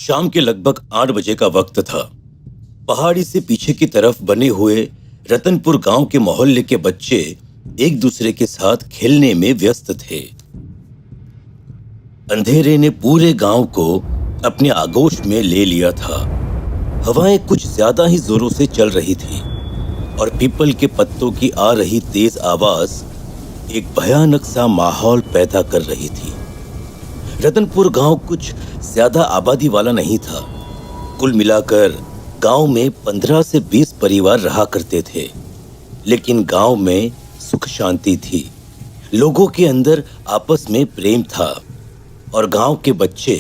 शाम के लगभग 8 बजे का वक्त था। पहाड़ी से पीछे की तरफ बने हुए रतनपुर गांव के मोहल्ले के बच्चे एक दूसरे के साथ खेलने में व्यस्त थे। अंधेरे ने पूरे गांव को अपने आगोश में ले लिया था। हवाएं कुछ ज्यादा ही जोरों से चल रही थी और पीपल के पत्तों की आ रही तेज आवाज एक भयानक सा माहौल पैदा कर रही थी। रतनपुर गांव कुछ ज्यादा आबादी वाला नहीं था। कुल मिलाकर गांव में 15 से 20 परिवार रहा करते थे, लेकिन गांव में सुख शांति थी। लोगों के अंदर आपस में प्रेम था और गांव के बच्चे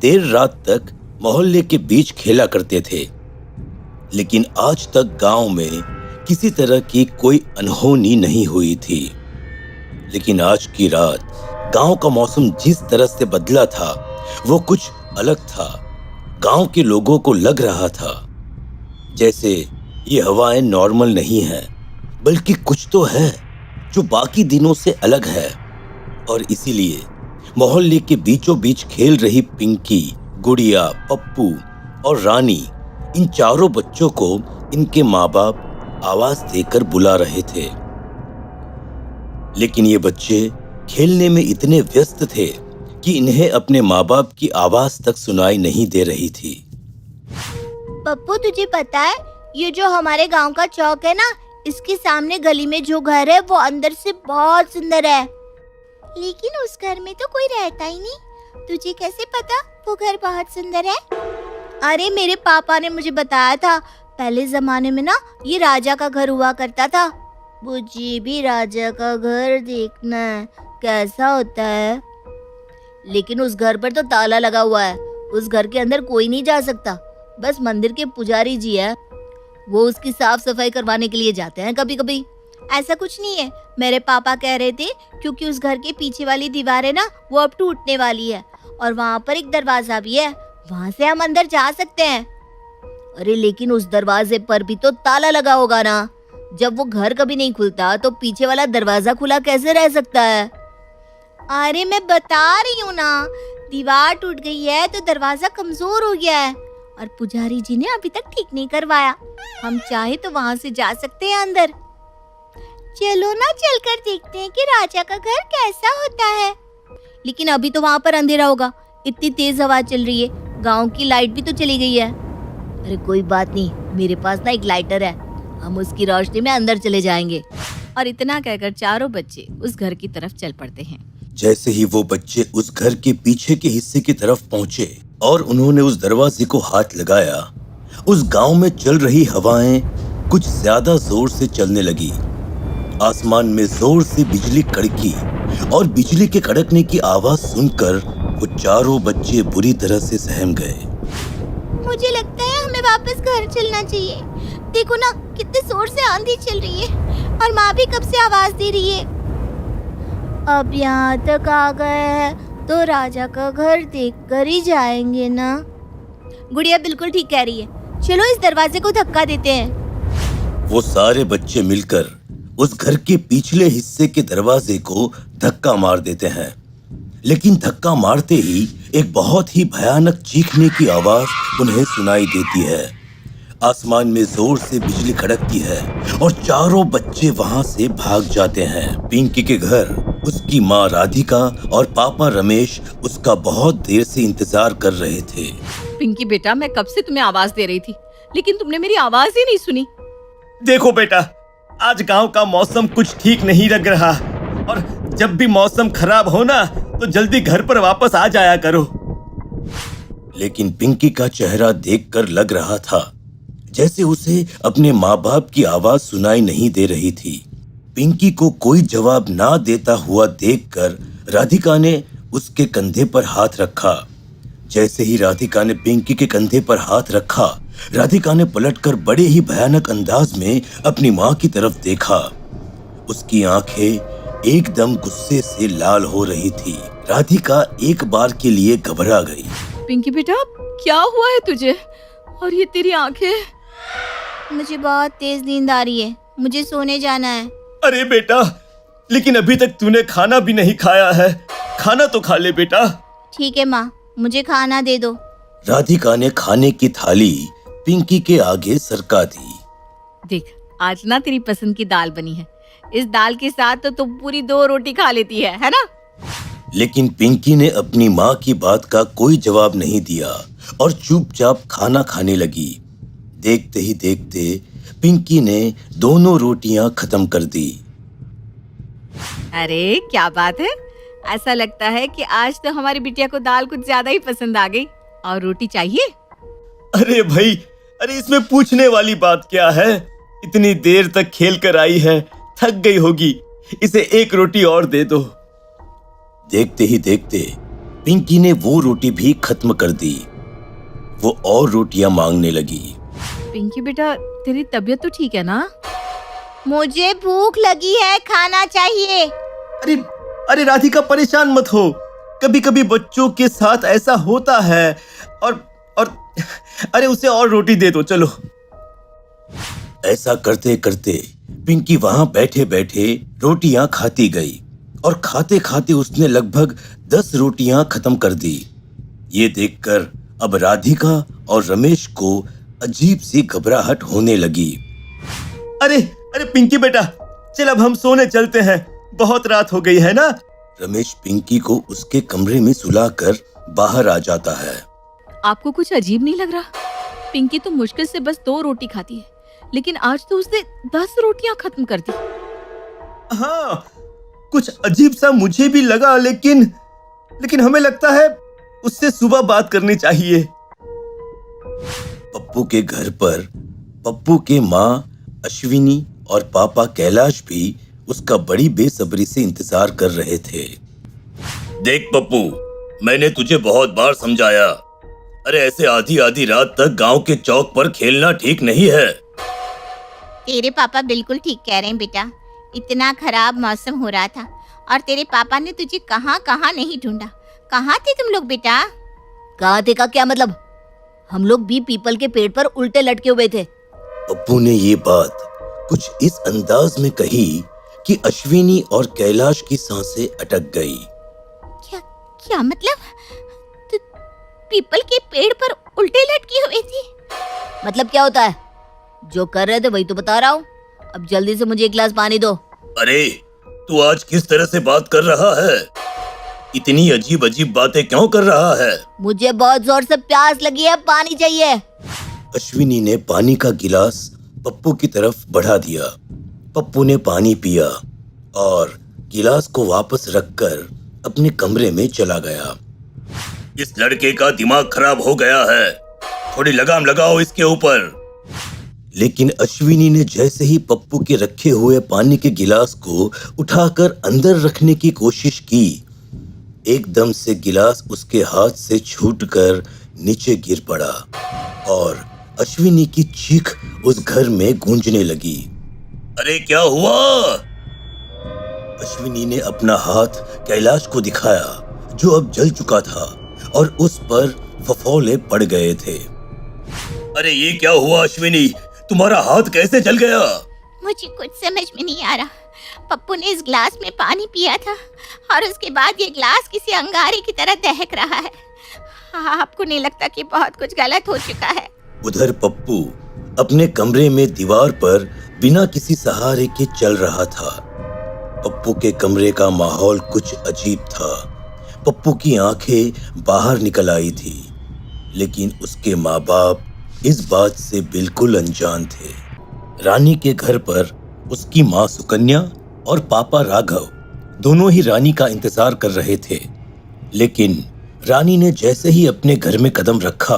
देर रात तक मोहल्ले के बीच खेला करते थे। लेकिन आज तक गांव में किसी तरह की कोई अनहोनी नहीं हुई थी। लेकिन आज की रात गांव का मौसम जिस तरह से बदला था वो कुछ अलग था। गांव के लोगों को लग रहा था जैसे ये हवाएं नॉर्मल नहीं है, बल्कि कुछ तो है जो बाकी दिनों से अलग है। और इसीलिए मोहल्ले के बीचों बीच खेल रही पिंकी, गुड़िया, पप्पू और रानी, इन चारों बच्चों को इनके माँ बाप आवाज देकर बुला रहे थे। लेकिन ये बच्चे खेलने में इतने व्यस्त थे कि इन्हें अपने माँ बाप की आवाज तक सुनाई नहीं दे रही थी। पप्पू, तुझे पता है ये जो हमारे गांव का चौक है ना, इसके सामने गली में जो घर है वो अंदर से बहुत सुंदर है, लेकिन उस घर में तो कोई रहता ही नहीं। तुझे कैसे पता वो घर बहुत सुंदर है? अरे मेरे पापा ने मुझे बताया था। पहले जमाने में ना ये राजा का घर हुआ करता था। मुझे भी राजा का घर देखना है, कैसा होता है। लेकिन उस घर पर तो ताला लगा हुआ है। उस घर के अंदर कोई नहीं जा सकता, बस मंदिर के पुजारी जी है, वो उसकी साफ सफाई करवाने के लिए जाते हैं कभी कभी। ऐसा कुछ नहीं है, मेरे पापा कह रहे थे, क्योंकि उस घर के पीछे वाली दीवार है ना, वो अब टूटने वाली है और वहाँ पर एक दरवाजा भी है, वहाँ से हम अंदर जा सकते हैं। अरे लेकिन उस दरवाजे पर भी तो ताला लगा होगा ना। जब वो घर कभी नहीं खुलता तो पीछे वाला दरवाजा खुला कैसे रह सकता है? अरे मैं बता रही हूँ ना, दीवार टूट गई है तो दरवाजा कमजोर हो गया है और पुजारी जी ने अभी तक ठीक नहीं करवाया। हम चाहे तो वहाँ से जा सकते हैं अंदर। चलो ना, चलकर देखते हैं कि राजा का घर कैसा होता है। लेकिन अभी तो वहाँ पर अंधेरा होगा, इतनी तेज हवा चल रही है, गांव की लाइट भी तो चली गई है। अरे कोई बात नहीं, मेरे पास ना एक लाइटर है, हम उसकी रोशनी में अंदर चले जाएंगे। और इतना कहकर चारों बच्चे उस घर की तरफ चल पड़ते हैं। जैसे ही वो बच्चे उस घर के पीछे के हिस्से की तरफ पहुंचे और उन्होंने उस दरवाजे को हाथ लगाया, उस गांव में चल रही हवाएं कुछ ज्यादा जोर से चलने लगी। आसमान में जोर से बिजली कड़की और बिजली के कड़कने की आवाज सुनकर वो चारों बच्चे बुरी तरह से सहम गए। मुझे लगता है हमें वापस घर चलना चाहिए। देखो ना, कितने जोर से आंधी चल रही है और माँ भी कब से आवाज दे रही है। अब यहाँ तक आ गए हैं तो राजा का घर देखकर ही जाएंगे ना। गुड़िया बिल्कुल ठीक कह रही है, चलो इस दरवाजे को धक्का देते हैं। वो सारे बच्चे मिलकर उस घर के पिछले हिस्से के दरवाजे को धक्का मार देते हैं। लेकिन धक्का मारते ही एक बहुत ही भयानक चीखने की आवाज उन्हें सुनाई देती है। आसमान में जोर से बिजली कड़कती है और चारों बच्चे वहां से भाग जाते हैं। पिंकी के घर उसकी माँ राधिका और पापा रमेश उसका बहुत देर से इंतजार कर रहे थे। पिंकी बेटा, मैं कब से तुम्हें आवाज दे रही थी, लेकिन तुमने मेरी आवाज ही नहीं सुनी। देखो बेटा, आज गांव का मौसम कुछ ठीक नहीं लग रहा और जब भी मौसम खराब हो ना तो जल्दी घर पर वापस आ जाया करो। लेकिन पिंकी का चेहरा देखकर लग रहा था जैसे उसे अपने माँ बाप की आवाज सुनाई नहीं दे रही थी। पिंकी को कोई जवाब ना देता हुआ देखकर राधिका ने उसके कंधे पर हाथ रखा। जैसे ही राधिका ने पिंकी के कंधे पर हाथ रखा, राधिका ने पलटकर बड़े ही भयानक अंदाज में अपनी माँ की तरफ देखा। उसकी आंखें एकदम गुस्से से लाल हो रही थी। राधिका एक बार के लिए घबरा गई। पिंकी बेटा, क्या हुआ है तुझे? और ये तेरी आंखें? मुझे बहुत तेज नींद आ रही है, मुझे सोने जाना है। अरे बेटा, लेकिन अभी तक तूने खाना भी नहीं खाया है, खाना तो खा ले बेटा। ठीक है माँ, मुझे खाना दे दो। राधिका ने खाने की थाली पिंकी के आगे सरका दी। देख, आज ना तेरी पसंद की दाल बनी है। इस दाल के साथ तो तुम पूरी 2 रोटी खा लेती है ना? लेकिन पिंकी ने अपनी माँ की बात का कोई जवाब नहीं दिया और चुपचाप खाना खाने लगी। देखते ही देखते पिंकी ने दोनों रोटियां खत्म कर दी। अरे क्या बात है, ऐसा लगता है कि आज तो हमारी बिटिया को दाल कुछ ज्यादा ही पसंद आ गई। और रोटी चाहिए? अरे भाई, अरे इसमें पूछने वाली बात क्या है? इतनी देर तक खेल कर आई है, थक गई होगी, इसे एक रोटी और दे दो। देखते ही देखते पिंकी ने वो रोटी भी खत्म कर दी। वो और रोटियां मांगने लगी। पिंकी बेटा, तेरी तबीयत तो ठीक है ना? मुझे भूख लगी है, खाना चाहिए। अरे अरे राधिका, परेशान मत हो, कभी कभी बच्चों के साथ ऐसा होता है। और अरे उसे और रोटी दे दो, चलो। ऐसा करते करते पिंकी वहां बैठे बैठे रोटियां खाती गई और खाते खाते उसने लगभग 10 रोटियां खत्म कर दी। ये देखकर अब राधिका और रमेश को अजीब सी घबराहट होने लगी। अरे अरे पिंकी बेटा, चल अब हम सोने चलते हैं, बहुत रात हो गई है ना। रमेश पिंकी को उसके कमरे में सुलाकर बाहर आ जाता है। आपको कुछ अजीब नहीं लग रहा? पिंकी तो मुश्किल से बस 2 रोटी खाती है, लेकिन आज तो उसने 10 रोटियां खत्म कर दी। हाँ, कुछ अजीब सा मुझे भी लगा, लेकिन हमें लगता है उससे सुबह बात करनी चाहिए। पप्पू के घर पर पप्पू के माँ अश्विनी और पापा कैलाश भी उसका बड़ी बेसब्री से इंतजार कर रहे थे। देख पप्पू, मैंने तुझे बहुत बार समझाया, अरे ऐसे आधी आधी रात तक गांव के चौक पर खेलना ठीक नहीं है। तेरे पापा बिल्कुल ठीक कह रहे हैं बेटा। इतना खराब मौसम हो रहा था और तेरे पापा ने तुझे कहाँ कहाँ नहीं ढूंढा। कहाँ थे तुम लोग बेटा? कहाँ थे का क्या मतलब? हम लोग भी पीपल के पेड़ पर उल्टे लटके हुए थे। पप्पू ने ये बात कुछ इस अंदाज में कही कि अश्विनी और कैलाश की सांसें अटक गई। क्या मतलब? तो पीपल के पेड़ पर उल्टे लटकी हुई थी? मतलब क्या होता है? जो कर रहे थे वही तो बता रहा हूँ। अब जल्दी से मुझे 1 गिलास पानी दो। अरे तू आज किस तरह से बात कर रहा है? इतनी अजीब अजीब बातें क्यों कर रहा है? मुझे बहुत जोर से प्यास लगी है, पानी चाहिए। अश्विनी ने पानी का गिलास पप्पू की तरफ बढ़ा दिया। पप्पू ने पानी पिया और गिलास को वापस रखकर अपने कमरे में चला गया। इस लड़के का दिमाग खराब हो गया है, थोड़ी लगाम लगाओ इसके ऊपर। लेकिन अश्विनी ने जैसे ही पप्पू के रखे हुए पानी के गिलास को उठाकर अंदर रखने की कोशिश की, एकदम से गिलास उसके हाथ से छूटकर नीचे गिर पड़ा और अश्विनी की चीख उस घर में गूंजने लगी। अरे क्या हुआ? अश्विनी ने अपना हाथ कैलाश को दिखाया जो अब जल चुका था और उस पर फफोले पड़ गए थे। अरे ये क्या हुआ अश्विनी, तुम्हारा हाथ कैसे जल गया? मुझे कुछ समझ में नहीं आ रहा। पप्पू ने इस ग्लास में पानी पिया था और उसके बाद ये ग्लास किसी अंगारे की तरह दहक रहा है। आपको नहीं लगता कि बहुत कुछ गलत हो चुका है? उधर पप्पू अपने कमरे में दीवार पर बिना किसी सहारे के चल रहा था। पप्पू के कमरे का माहौल कुछ अजीब था। पप्पू की आंखें बाहर निकल आई थी, लेकिन उसके माँ बाप इस बात से बिल्कुल अनजान थे। रानी के घर पर उसकी माँ सुकन्या और पापा राघव दोनों ही रानी का इंतजार कर रहे थे। लेकिन रानी ने जैसे ही अपने घर में कदम रखा,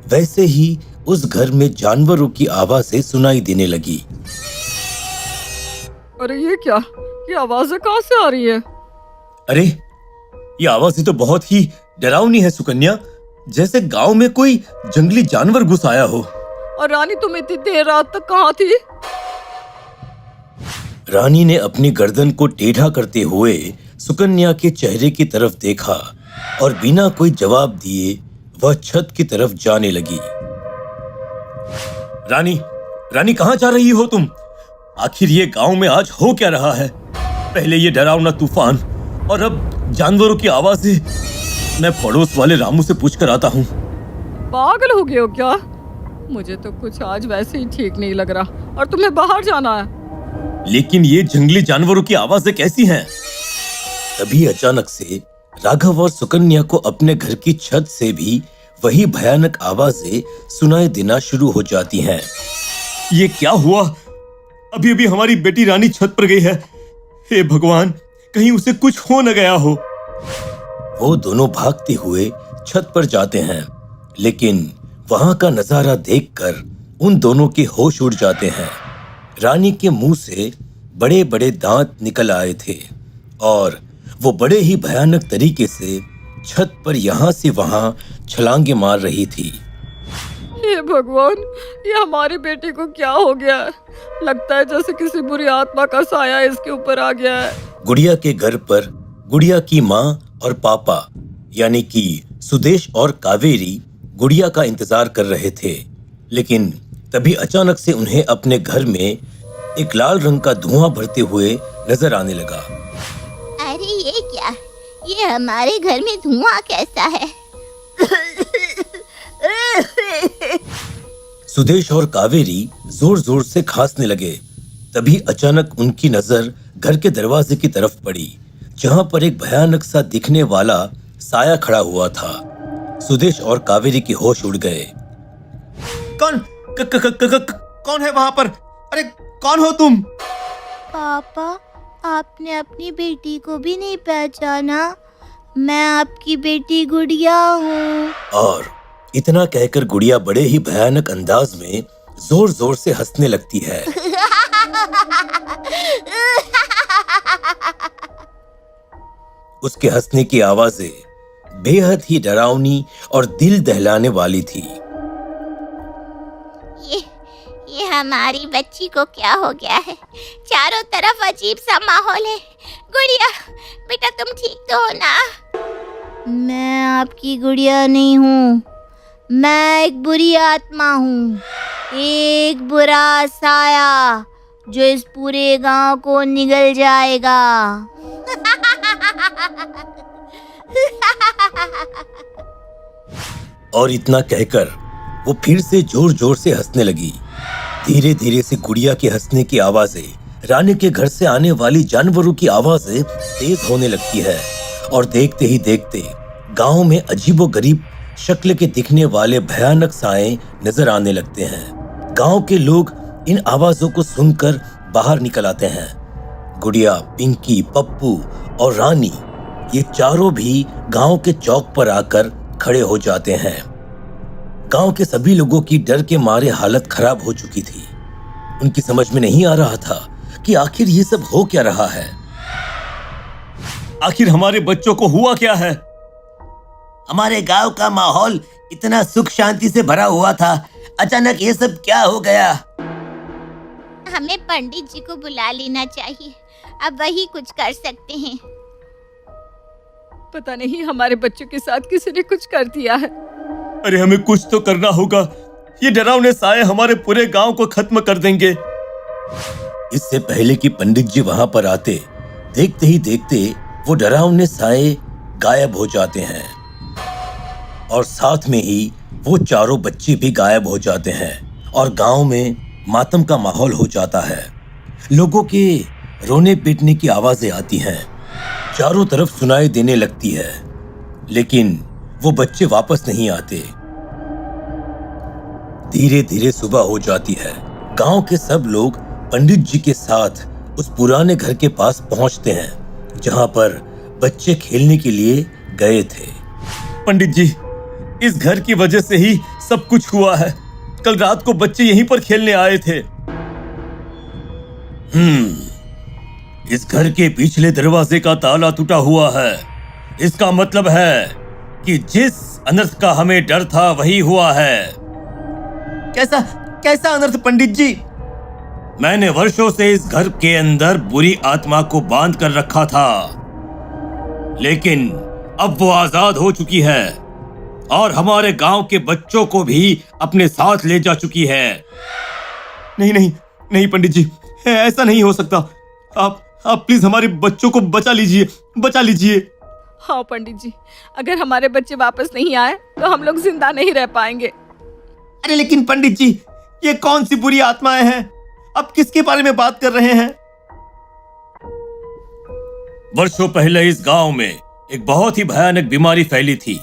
वैसे ही उस घर में जानवरों की आवाजें सुनाई देने लगी। अरे ये क्या? ये आवाजें कहाँ से आ रही है? अरे ये आवाज़ तो बहुत ही डरावनी है सुकन्या, जैसे गांव में कोई जंगली जानवर घुस आया हो। और रानी, तुम इतनी देर रात तक कहाँ थी? रानी ने अपनी गर्दन को टेढ़ा करते हुए सुकन्या के चेहरे की तरफ देखा और बिना कोई जवाब दिए वह छत की तरफ जाने लगी। रानी कहाँ जा रही हो तुम? आखिर ये गांव में आज हो क्या रहा है? पहले ये डरावना तूफान और अब जानवरों की आवाजें। मैं पड़ोस वाले रामू से पूछ कर आता हूँ। पागल हो गए हो क्या? मुझे तो कुछ आज वैसे ही ठीक नहीं लग रहा और तुम्हें बाहर जाना है। लेकिन ये जंगली जानवरों की आवाजें कैसी हैं? तभी अचानक से राघव और सुकन्या को अपने घर की छत से भी वही भयानक आवाजें सुनाई देना शुरू हो जाती हैं। ये क्या हुआ? अभी अभी हमारी बेटी रानी छत पर गई है। हे भगवान, कहीं उसे कुछ हो न गया हो। वो दोनों भागते हुए छत पर जाते हैं, लेकिन वहां का नजारा देखकर उन दोनों के होश उड़ जाते हैं। रानी के मुंह से बड़े बड़े दांत निकल आए थे और वो बड़े ही भयानक तरीके से छत पर यहाँ से वहां छलांगे मार रही थी। हे भगवान, ये हमारी बेटी को क्या हो गया है? लगता है जैसे किसी बुरी आत्मा का साया इसके ऊपर आ गया है। गुड़िया के घर पर गुड़िया की माँ और पापा यानी कि सुदेश और कावेरी गुड़िया का इंतजार कर रहे थे, लेकिन तभी अचानक से उन्हें अपने घर में एक लाल रंग का धुआं भरते हुए नजर आने लगा। अरे ये क्या? ये हमारे घर में धुआं कैसा है? सुदेश और कावेरी जोर जोर से खांसने लगे। तभी अचानक उनकी नजर घर के दरवाजे की तरफ पड़ी, जहां पर एक भयानक सा दिखने वाला साया खड़ा हुआ था। सुदेश और कावेरी के होश उड़ गए। कौन है वहां पर? अरे कौन हो तुम? पापा, आपने अपनी बेटी को भी नहीं पहचाना? मैं आपकी बेटी गुड़िया हूँ। और इतना कहकर गुड़िया बड़े ही भयानक अंदाज में जोर जोर से हंसने लगती है। उसके हंसने की आवाजें बेहद ही डरावनी और दिल दहलाने वाली थी। ये हमारी बच्ची को क्या हो गया है? चारों तरफ अजीब सा माहौल है। गुड़िया, बेटा तुम ठीक तो हो ना? मैं आपकी गुड़िया नहीं हूँ, मैं एक बुरी आत्मा हूँ, एक बुरा साया जो इस पूरे गांव को निगल जाएगा। और इतना कहकर वो फिर से जोर जोर से हंसने लगी। धीरे धीरे से गुड़िया के हंसने की आवाजें रानी के घर से आने वाली जानवरों की आवाजें तेज होने लगती है और देखते ही देखते गांव में अजीबोगरीब शक्ल के दिखने वाले भयानक साए नजर आने लगते हैं। गांव के लोग इन आवाजों को सुनकर बाहर निकल आते हैं। गुड़िया, पिंकी, पप्पू और रानी ये चारों भी गांव के चौक पर आकर खड़े हो जाते हैं। गांव के सभी लोगों की डर के मारे हालत खराब हो चुकी थी। उनकी समझ में नहीं आ रहा था कि आखिर ये सब हो क्या रहा है। आखिर हमारे बच्चों को हुआ क्या है? हमारे गांव का माहौल इतना सुख शांति से भरा हुआ था, अचानक ये सब क्या हो गया? हमें पंडित जी को बुला लेना चाहिए, अब वही कुछ कर सकते हैं। पता नहीं हमारे बच्चों के साथ किसी ने कुछ कर दिया है। अरे हमें कुछ तो करना होगा। ये डरावने साए हमारे पूरे गांव को खत्म कर देंगे। इससे पहले कि पंडित जी वहां पर आते, देखते ही देखते वो डरावने साए गायब हो जाते हैं और साथ में ही वो चारों बच्चे भी गायब हो जाते हैं और गांव में मातम का माहौल हो जाता है। लोगों के रोने पीटने की आवाजें आती हैं, चारों तरफ सुनाई देने लगती है, लेकिन वो बच्चे वापस नहीं आते। धीरे धीरे सुबह हो जाती है। गांव के सब लोग पंडित जी के साथ उस पुराने घर के पास पहुंचते हैं जहां पर बच्चे खेलने के लिए गए थे। पंडित जी, इस घर की वजह से ही सब कुछ हुआ है। कल रात को बच्चे यहीं पर खेलने आए थे। इस घर के पिछले दरवाजे का ताला टूटा हुआ है। इसका मतलब है कि जिस अनर्थ का हमें डर था वही हुआ है। कैसा अनर्थ पंडित जी? मैंने वर्षों से इस घर के अंदर बुरी आत्मा को बांध कर रखा था, लेकिन अब वो आजाद हो चुकी है और हमारे गांव के बच्चों को भी अपने साथ ले जा चुकी है। नहीं नहीं नहीं पंडित जी, ऐसा नहीं हो सकता। आप प्लीज हमारे बच्चों को बचा लीजिए, बचा लीजिए। हाँ पंडित जी, अगर हमारे बच्चे वापस नहीं आए तो हम लोग जिंदा नहीं रह पाएंगे। अरे लेकिन पंडित जी, ये कौन सी बुरी आत्माएं हैं? आप किसके बारे में बात कर रहे हैं? वर्षों पहले इस गांव में एक बहुत ही भयानक बीमारी फैली थी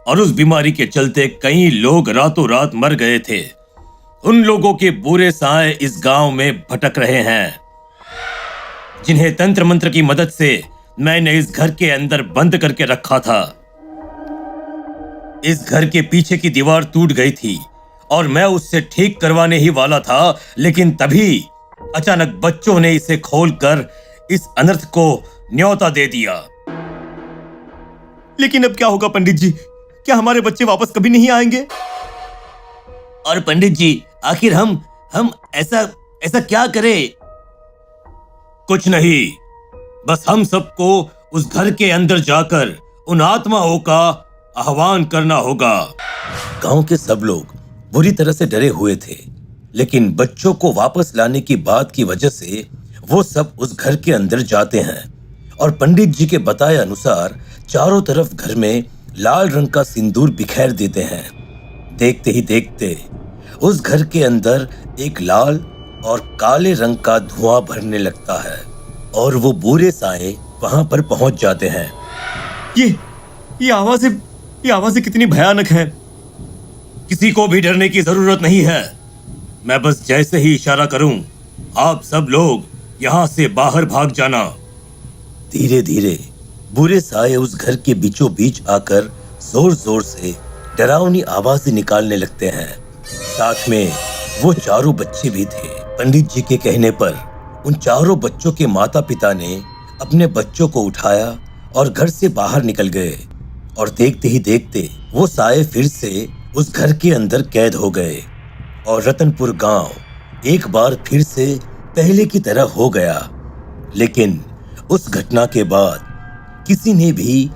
और उस बीमारी के चलते कई लोग रातों रात मर गए थे। उन लोगों के बुरे साए इस गांव में भटक रहे हैं, जिन्हें तंत्र मंत्र की मदद से मैंने इस घर के अंदर बंद करके रखा था। इस घर के पीछे की दीवार टूट गई थी और मैं उससे ठीक करवाने ही वाला था, लेकिन तभी अचानक बच्चों ने इसे खोलकर इस अनर्थ को न्योता दे दिया। लेकिन अब क्या होगा पंडित जी? क्या हमारे बच्चे वापस कभी नहीं आएंगे? और पंडित जी, आखिर हम ऐसा क्या करें? कुछ नहीं, बस हम सबको उस घर के अंदर जाकर उन आत्माओं का आह्वान करना होगा। गांव के सब लोग बुरी तरह से डरे हुए थे, लेकिन बच्चों को वापस लाने की बात की वजह से वो सब उस घर के अंदर जाते हैं और पंडित जी के बताए अनुसार चारों तरफ घर में लाल रंग का सिंदूर बिखेर देते हैं। देखते ही देखते उस घर के अंदर एक लाल और काले रंग का धुआं भरने लगता है और वो बुरे साए वहां पर पहुंच जाते हैं। ये आवाजें कितनी भयानक हैं। किसी को भी डरने की जरूरत नहीं है। मैं बस जैसे ही इशारा करूं, आप सब लोग यहाँ से बाहर भाग जाना। धीरे धीरे बुरे साए उस घर के बीचों बीच आकर जोर जोर से डरावनी आवाजें निकालने लगते हैं। साथ में वो चारों बच्चे भी थे। पंडित जी के कहने पर उन चारों बच्चों के माता पिता ने अपने बच्चों को उठाया और घर से बाहर निकल गए और देखते ही देखते वो साए फिर से उस घर के अंदर कैद हो गए और रतनपुर गांव एक बार फिर से पहले की तरह हो गया। लेकिन उस घटना के बाद किसी ने भी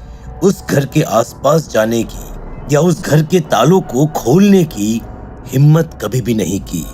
उस घर के आसपास जाने की या उस घर के तालों को खोलने की हिम्मत कभी भी नहीं की।